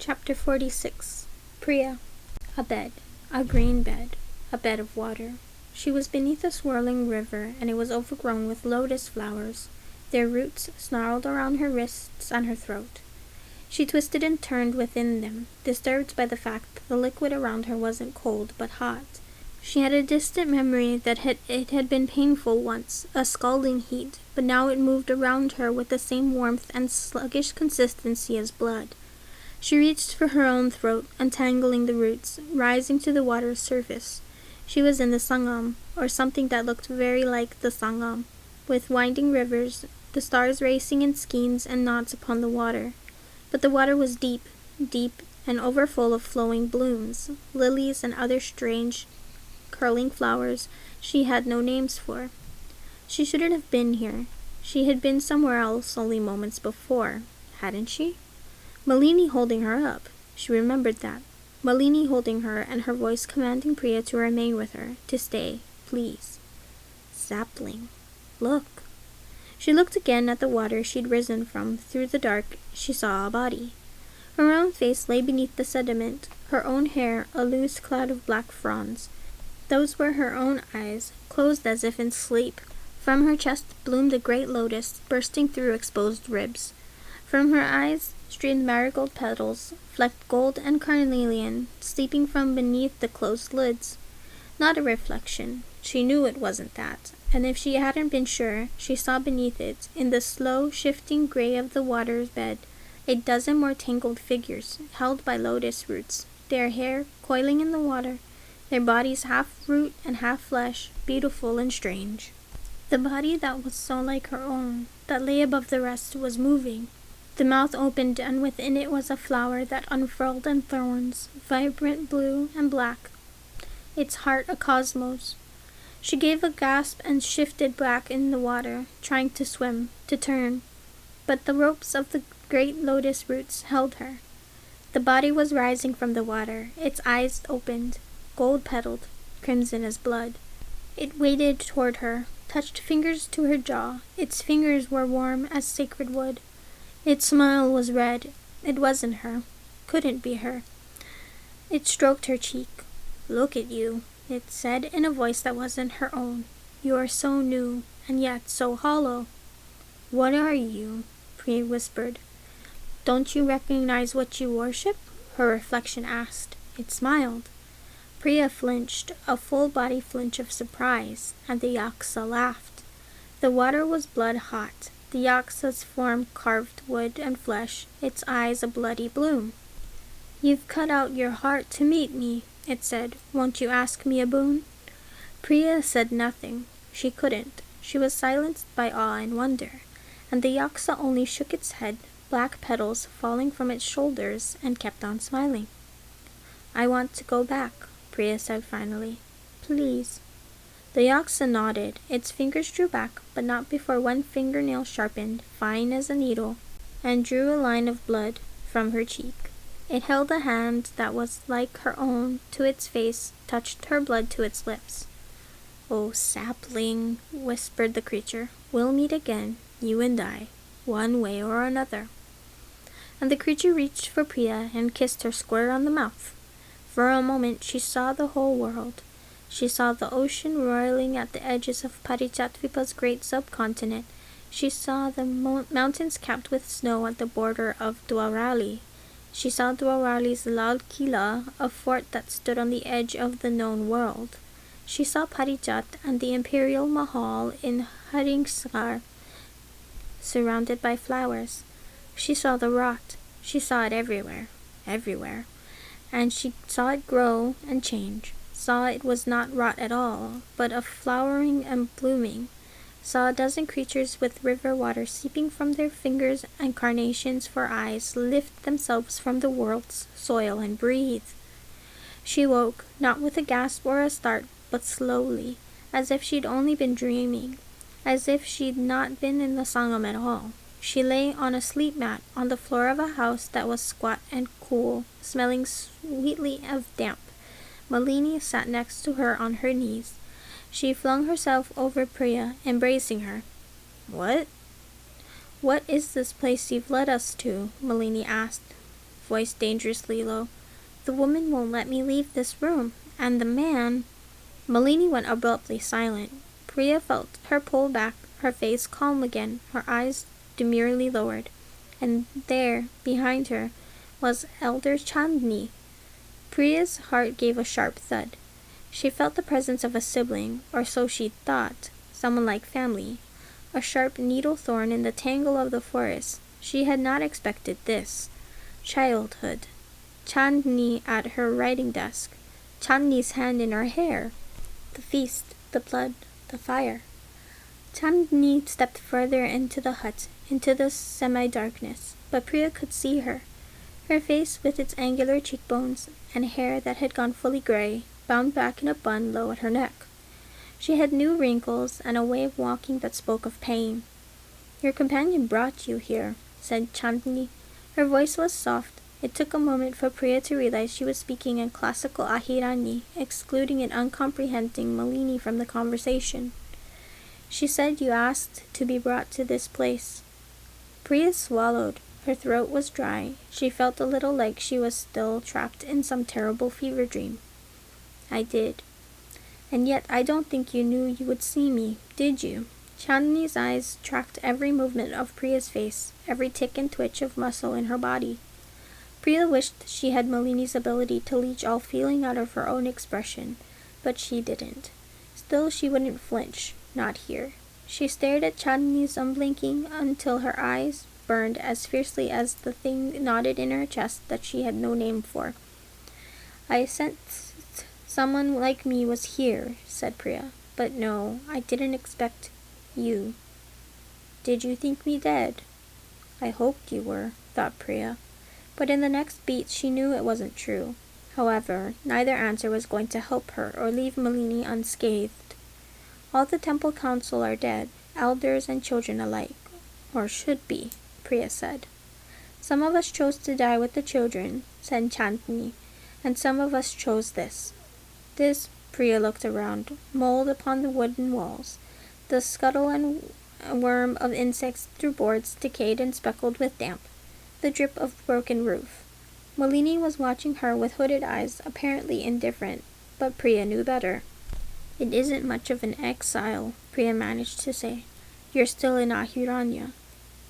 Chapter 46. Priya. A bed. A green bed. A bed of water. She was beneath a swirling river, and it was overgrown with lotus flowers. Their roots snarled around her wrists and her throat. She twisted and turned within them, disturbed by the fact that the liquid around her wasn't cold, but hot. She had a distant memory that it had been painful once, a scalding heat, but now it moved around her with the same warmth and sluggish consistency as blood. She reached for her own throat, untangling the roots, rising to the water's surface. She was in the Sangam, or something that looked very like the Sangam, with winding rivers, the stars racing in skeins and knots upon the water. But the water was deep, deep, and overfull of flowing blooms, lilies and other strange, curling flowers she had no names for. She shouldn't have been here. She had been somewhere else only moments before, hadn't she? Malini holding her up. She remembered that. Malini holding her and her voice commanding Priya to remain with her, to stay, please. Sapling. Look. She looked again at the water she'd risen from. Through the dark, she saw a body. Her own face lay beneath the sediment, her own hair a loose cloud of black fronds. Those were her own eyes, closed as if in sleep. From her chest bloomed a great lotus, bursting through exposed ribs. From her eyes streamed marigold petals, flecked gold and carnelian, sleeping from beneath the closed lids. Not a reflection. She knew it wasn't that, and if she hadn't been sure, she saw beneath it, in the slow, shifting gray of the water's bed, a dozen more tangled figures, held by lotus roots, their hair coiling in the water, their bodies half root and half flesh, beautiful and strange. The body that was so like her own, that lay above the rest, was moving. The mouth opened, and within it was a flower that unfurled in thorns, vibrant blue and black, its heart a cosmos. She gave a gasp and shifted back in the water, trying to swim, to turn. But the ropes of the great lotus roots held her. The body was rising from the water, its eyes opened, gold-petaled, crimson as blood. It waded toward her, touched fingers to her jaw. Its fingers were warm as sacred wood. Its smile was red. It wasn't her. Couldn't be her. It stroked her cheek. "Look at you," it said in a voice that wasn't her own. "You are so new, and yet so hollow." "What are you?" Priya whispered. "Don't you recognize what you worship?" her reflection asked. It smiled. Priya flinched, a full-body flinch of surprise, and the Yaksa laughed. The water was blood-hot, the Yaksa's form carved wood and flesh, its eyes a bloody bloom. "You've cut out your heart to meet me," it said. "Won't you ask me a boon?" Priya said nothing. She couldn't. She was silenced by awe and wonder, and the Yaksa only shook its head, black petals falling from its shoulders, and kept on smiling. "I want to go back," Priya said finally. "Please." The Yaksa nodded. Its fingers drew back, but not before one fingernail sharpened, fine as a needle, and drew a line of blood from her cheek. It held a hand that was like her own to its face, touched her blood to its lips. "Oh, sapling," whispered the creature, "we'll meet again, you and I, one way or another." And the creature reached for Priya and kissed her square on the mouth. For a moment she saw the whole world. She saw the ocean roiling at the edges of Parijatvipa's great subcontinent. She saw the mountains capped with snow at the border of Dwarali. She saw Dwarali's Lal Kila, a fort that stood on the edge of the known world. She saw Parijat and the imperial Mahal in Haringsar, surrounded by flowers. She saw the rot. She saw it everywhere, everywhere. And she saw it grow and change, saw it was not rot at all, but a flowering and blooming, saw a dozen creatures with river water seeping from their fingers and carnations for eyes lift themselves from the world's soil and breathe. She woke, not with a gasp or a start, but slowly, as if she'd only been dreaming, as if she'd not been in the Sangam at all. She lay on a sleep mat on the floor of a house that was squat and cool, smelling sweetly of damp. Malini sat next to her on her knees. She flung herself over Priya, embracing her. "What?" "What is this place you've led us to?" Malini asked. voice dangerously low. "The woman won't let me leave this room, and the man—" Malini went abruptly silent. Priya felt her pull back, her face calm again, her eyes demurely lowered. And there, behind her, was Elder Chandni. Priya's heart gave a sharp thud. She felt the presence of a sibling, or so she thought, someone like family. A sharp needle thorn in the tangle of the forest. She had not expected this. Childhood. Chandni at her writing desk. Chandni's hand in her hair. The feast, the blood, the fire. Chandni stepped further into the hut, into the semi-darkness, but Priya could see her. Her face with its angular cheekbones and hair that had gone fully gray, bound back in a bun low at her neck. She had new wrinkles and a way of walking that spoke of pain. "Your companion brought you here," said Chandni. Her voice was soft. It took a moment for Priya to realize she was speaking in classical Ahirani, excluding and uncomprehending Malini from the conversation. "She said you asked to be brought to this place." Priya swallowed. Her throat was dry. She felt a little like she was still trapped in some terrible fever dream. "I did. And yet I don't think you knew you would see me, did you?" Chandni's eyes tracked every movement of Priya's face, every tick and twitch of muscle in her body. Priya wished she had Malini's ability to leech all feeling out of her own expression, but she didn't. Still, she wouldn't flinch, not here. She stared at Chandni's unblinking until her eyes burned as fiercely as the thing knotted in her chest that she had no name for. "I sensed someone like me was here," said Priya. "But no, I didn't expect you." "Did you think me dead?" "I hoped you were," thought Priya. But in the next beat she knew it wasn't true. However, neither answer was going to help her or leave Malini unscathed. "All the temple council are dead, elders and children alike. Or should be," Priya said. "Some of us chose to die with the children," said Chandni, "and some of us chose this." This, Priya looked around, mold upon the wooden walls, the scuttle and worm of insects through boards decayed and speckled with damp, the drip of broken roof. Malini was watching her with hooded eyes, apparently indifferent, but Priya knew better. "It isn't much of an exile," Priya managed to say. "You're still in Ahiranya."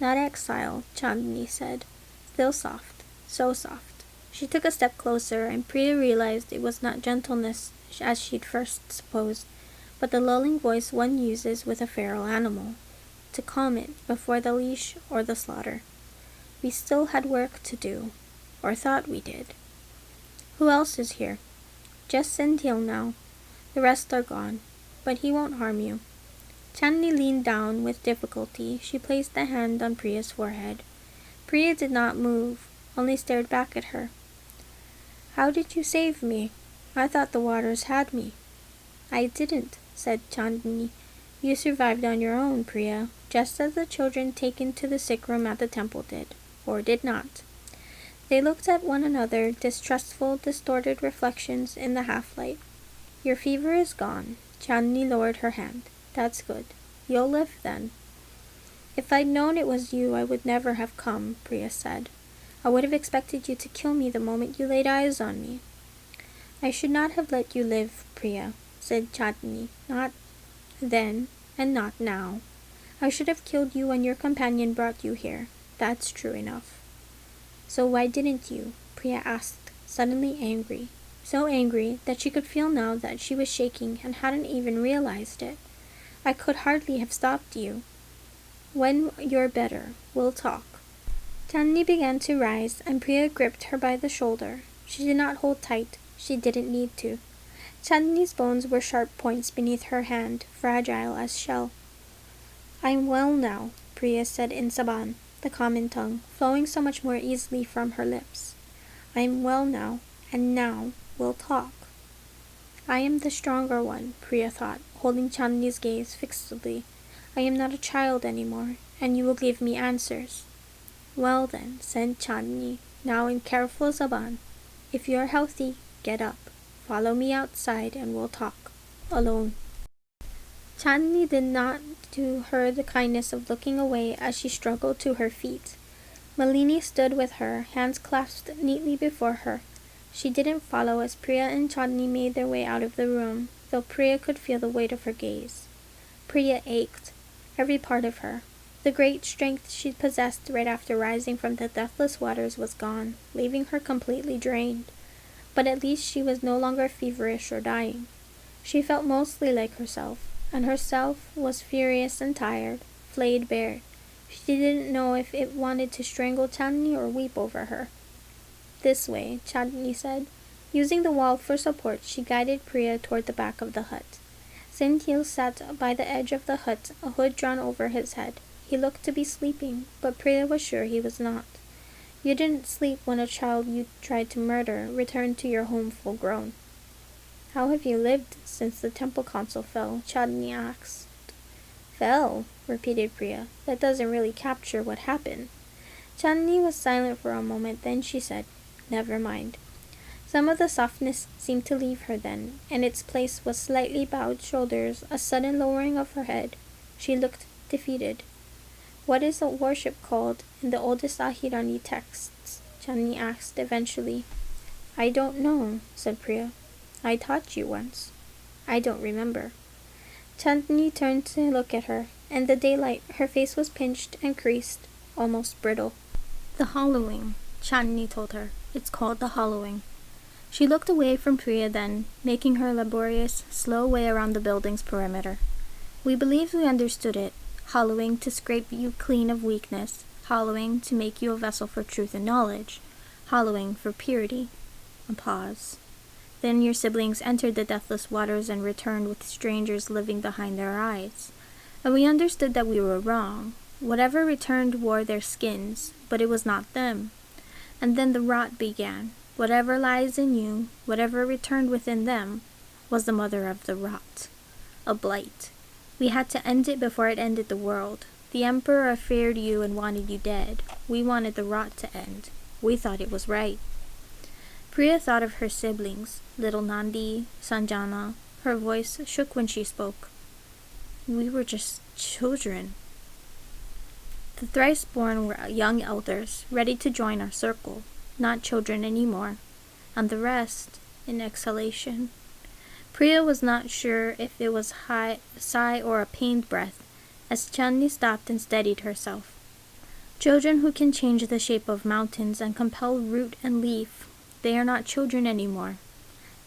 "Not exile," Chandni said. "Still soft. So soft." She took a step closer, and Priya realized it was not gentleness as she'd first supposed, but the lulling voice one uses with a feral animal, to calm it before the leash or the slaughter. "We still had work to do, or thought we did." "Who else is here?" "Just Senthil now. The rest are gone, but he won't harm you." Chandni leaned down with difficulty. She placed a hand on Priya's forehead. Priya did not move, only stared back at her. "How did you save me? I thought the waters had me." "I didn't," said Chandni. "You survived on your own, Priya, just as the children taken to the sick room at the temple did, or did not." They looked at one another, distrustful, distorted reflections in the half-light. "Your fever is gone." Chandni lowered her hand. "That's good. You'll live then." "If I'd known it was you, I would never have come," Priya said. "I would have expected you to kill me the moment you laid eyes on me." "I should not have let you live, Priya," said Chandni. "Not then, and not now. I should have killed you when your companion brought you here. That's true enough." "So why didn't you?" Priya asked, suddenly angry. So angry that she could feel now that she was shaking and hadn't even realized it. "I could hardly have stopped you." "When you're better, we'll talk." Chandni began to rise, and Priya gripped her by the shoulder. She did not hold tight. She didn't need to. Chandni's bones were sharp points beneath her hand, fragile as shell. "I'm well now," Priya said in Saban, the common tongue, flowing so much more easily from her lips. "I'm well now, and now we'll talk." "I am the stronger one," Priya thought, holding Chandni's gaze fixedly. "I am not a child anymore, and you will give me answers." "Well then," said Chandni, now in careful Zaban, "if you're healthy, get up. Follow me outside and we'll talk. Alone." Chandni did not do her the kindness of looking away as she struggled to her feet. Malini stood with her, hands clasped neatly before her. She didn't follow as Priya and Chandni made their way out of the room, though Priya could feel the weight of her gaze. Priya ached, every part of her. The great strength she'd possessed right after rising from the deathless waters was gone, leaving her completely drained. But at least she was no longer feverish or dying. She felt mostly like herself, and herself was furious and tired, flayed bare. She didn't know if it wanted to strangle Chandni or weep over her. "This way," Chandni said. Using the wall for support, she guided Priya toward the back of the hut. Senthil sat by the edge of the hut, a hood drawn over his head. He looked to be sleeping, but Priya was sure he was not. "You didn't sleep when a child you tried to murder returned to your home full grown." "How have you lived since the temple council fell?" Chandni asked. "Fell," repeated Priya. "That doesn't really capture what happened." Chandni was silent for a moment, then she said, "Never mind." Some of the softness seemed to leave her then, and its place was slightly bowed shoulders, a sudden lowering of her head. She looked defeated. "What is the worship called in the oldest Ahirani texts?" Chandni asked eventually. "I don't know," said Priya. "I taught you once." "I don't remember." Chandni turned to look at her. In the daylight, her face was pinched and creased, almost brittle. "The hollowing," Chandni told her. "It's called the hollowing." She looked away from Priya then, making her laborious, slow way around the building's perimeter. "We believed we understood it. Hollowing to scrape you clean of weakness. Hollowing to make you a vessel for truth and knowledge. Hollowing for purity." A pause. "Then your siblings entered the deathless waters and returned with strangers living behind their eyes. And we understood that we were wrong. Whatever returned wore their skins, but it was not them. And then the rot began. Whatever lies in you, whatever returned within them, was the mother of the rot. A blight. We had to end it before it ended the world. The emperor feared you and wanted you dead. We wanted the rot to end. We thought it was right." Priya thought of her siblings, little Nandi, Sanjana. Her voice shook when she spoke. "We were just children." "The thrice-born were young elders, ready to join our circle, not children anymore, and the rest in exhalation." Priya was not sure if it was a sigh or a pained breath, as Chandni stopped and steadied herself. "Children who can change the shape of mountains and compel root and leaf, they are not children anymore.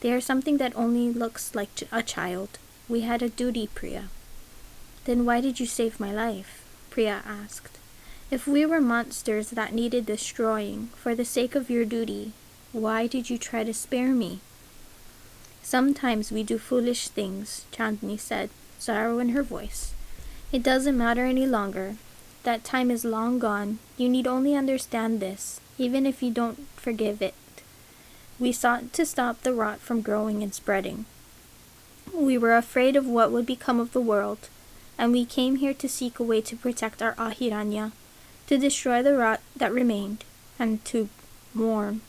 They are something that only looks like a child. We had a duty, Priya." "Then why did you save my life?" Priya asked. "If we were monsters that needed destroying for the sake of your duty, why did you try to spare me?" "Sometimes we do foolish things," Chandni said, sorrow in her voice. "It doesn't matter any longer. That time is long gone. You need only understand this, even if you don't forgive it. We sought to stop the rot from growing and spreading. We were afraid of what would become of the world, and we came here to seek a way to protect our Ahiranya, to destroy the rot that remained, and to mourn."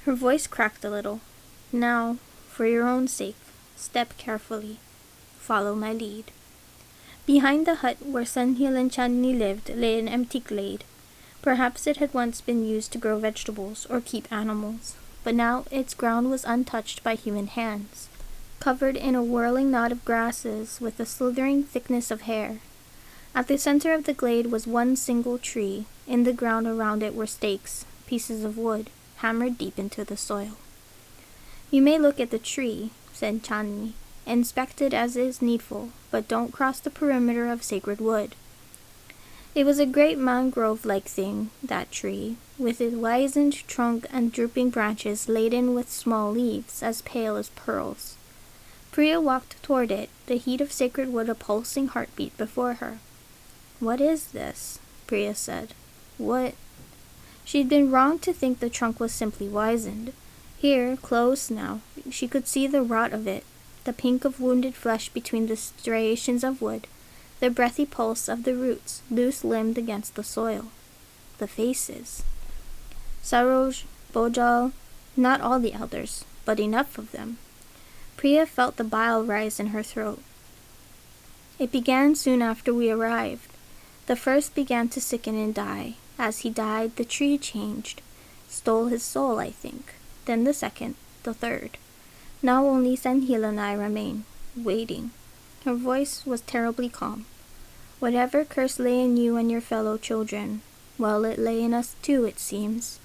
Her voice cracked a little. "Now, for your own sake, step carefully. Follow my lead." Behind the hut where Senthil and Chandni lived lay an empty glade. Perhaps it had once been used to grow vegetables or keep animals, but now its ground was untouched by human hands, covered in a whirling knot of grasses with a slithering thickness of hair. At the center of the glade was one single tree. In the ground around it were stakes, pieces of wood, hammered deep into the soil. "You may look at the tree," said Chandni. "Inspect it as is needful, but don't cross the perimeter of sacred wood." It was a great mangrove-like thing, that tree, with its wizened trunk and drooping branches laden with small leaves as pale as pearls. Priya walked toward it, the heat of sacred wood a pulsing heartbeat before her. "What is this?" Priya said. "What?" She'd been wrong to think the trunk was simply wizened. Here, close now, she could see the rot of it, the pink of wounded flesh between the striations of wood, the breathy pulse of the roots loose-limbed against the soil. The faces. Saroj, Bojal, not all the elders, but enough of them. Priya felt the bile rise in her throat. "It began soon after we arrived. The first began to sicken and die. As he died, the tree changed, stole his soul, I think. Then the second, the third. Now only Senhil and I remain, waiting. Her voice was terribly calm. Whatever curse lay in you and your fellow children, well, it lay in us too, it seems,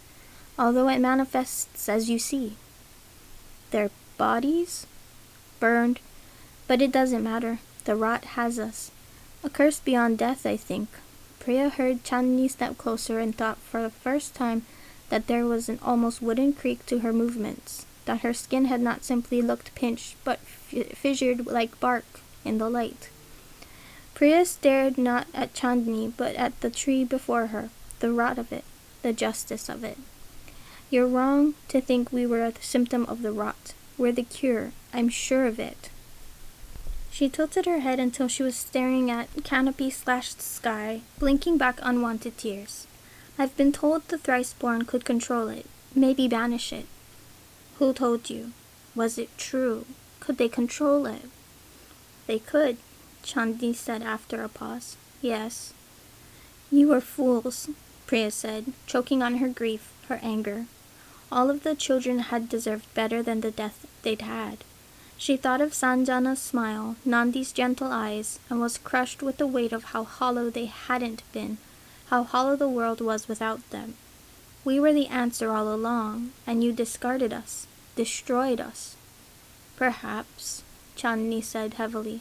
although it manifests as you see. Their bodies? Burned. But it doesn't matter. The rot has us. A curse beyond death, I think. Priya heard Chandni step closer and thought for the first time that there was an almost wooden creak to her movements, that her skin had not simply looked pinched but fissured like bark in the light. Priya stared not at Chandni but at the tree before her, the rot of it, the justice of it. You're wrong to think we were a symptom of the rot. We're the cure. I'm sure of it. She tilted her head until she was staring at canopy-slashed sky, blinking back unwanted tears. I've been told the thrice-born could control it, maybe banish it. Who told you? Was it true? Could they control it? They could, Chandni said after a pause. Yes. You were fools, Priya said, choking on her grief, her anger. All of the children had deserved better than the death they'd had. She thought of Sanjana's smile, Nandi's gentle eyes, and was crushed with the weight of how hollow they hadn't been, how hollow the world was without them. We were the answer all along, and you discarded us, destroyed us. Perhaps, Chandni said heavily.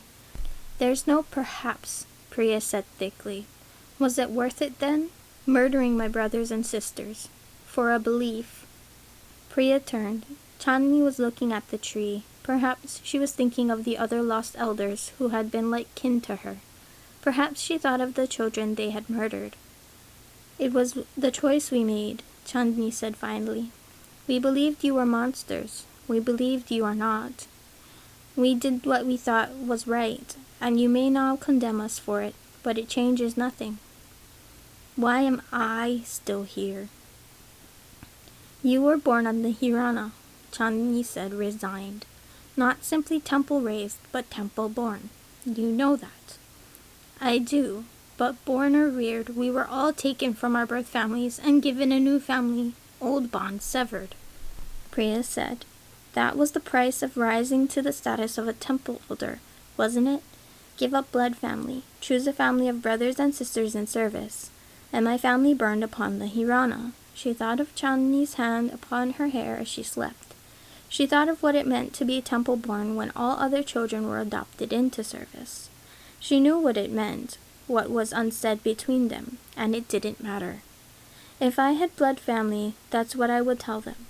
There's no perhaps, Priya said thickly. Was it worth it then? Murdering my brothers and sisters. For a belief. Priya turned. Chandni was looking at the tree. Perhaps she was thinking of the other lost elders who had been like kin to her. Perhaps she thought of the children they had murdered. It was the choice we made, Chandni said finally. We believed you were monsters. We believed you are not. We did what we thought was right, and you may now condemn us for it, but it changes nothing. Why am I still here? You were born on the Hirana, Chandni said, resigned. Not simply temple-raised, but temple-born. You know that. I do, but born or reared, we were all taken from our birth families and given a new family, old bonds severed. Priya said, that was the price of rising to the status of a temple holder, wasn't it? Give up blood family, choose a family of brothers and sisters in service. And my family burned upon the Hirana. She thought of Chandni's hand upon her hair as she slept. She thought of what it meant to be temple-born when all other children were adopted into service. She knew what it meant, what was unsaid between them, and it didn't matter. If I had blood family, that's what I would tell them.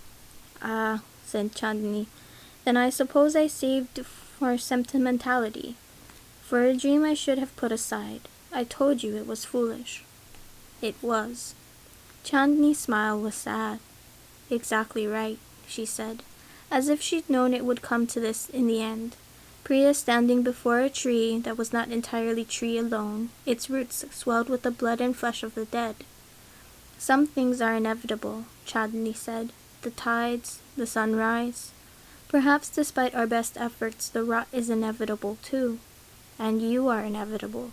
Ah, said Chandni, then I suppose I saved for sentimentality, for a dream I should have put aside. I told you it was foolish. It was. Chandni's smile was sad. Exactly right, she said, as if she'd known it would come to this in the end. Priya standing before a tree that was not entirely tree alone, its roots swelled with the blood and flesh of the dead. Some things are inevitable, Chandni said. The tides, the sunrise. Perhaps despite our best efforts, the rot is inevitable too. And you are inevitable.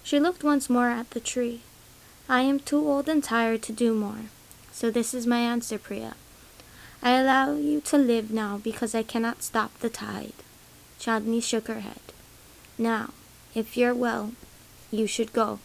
She looked once more at the tree. I am too old and tired to do more. So this is my answer, Priya. I allow you to live now because I cannot stop the tide. Chandni shook her head. Now, if you're well, you should go.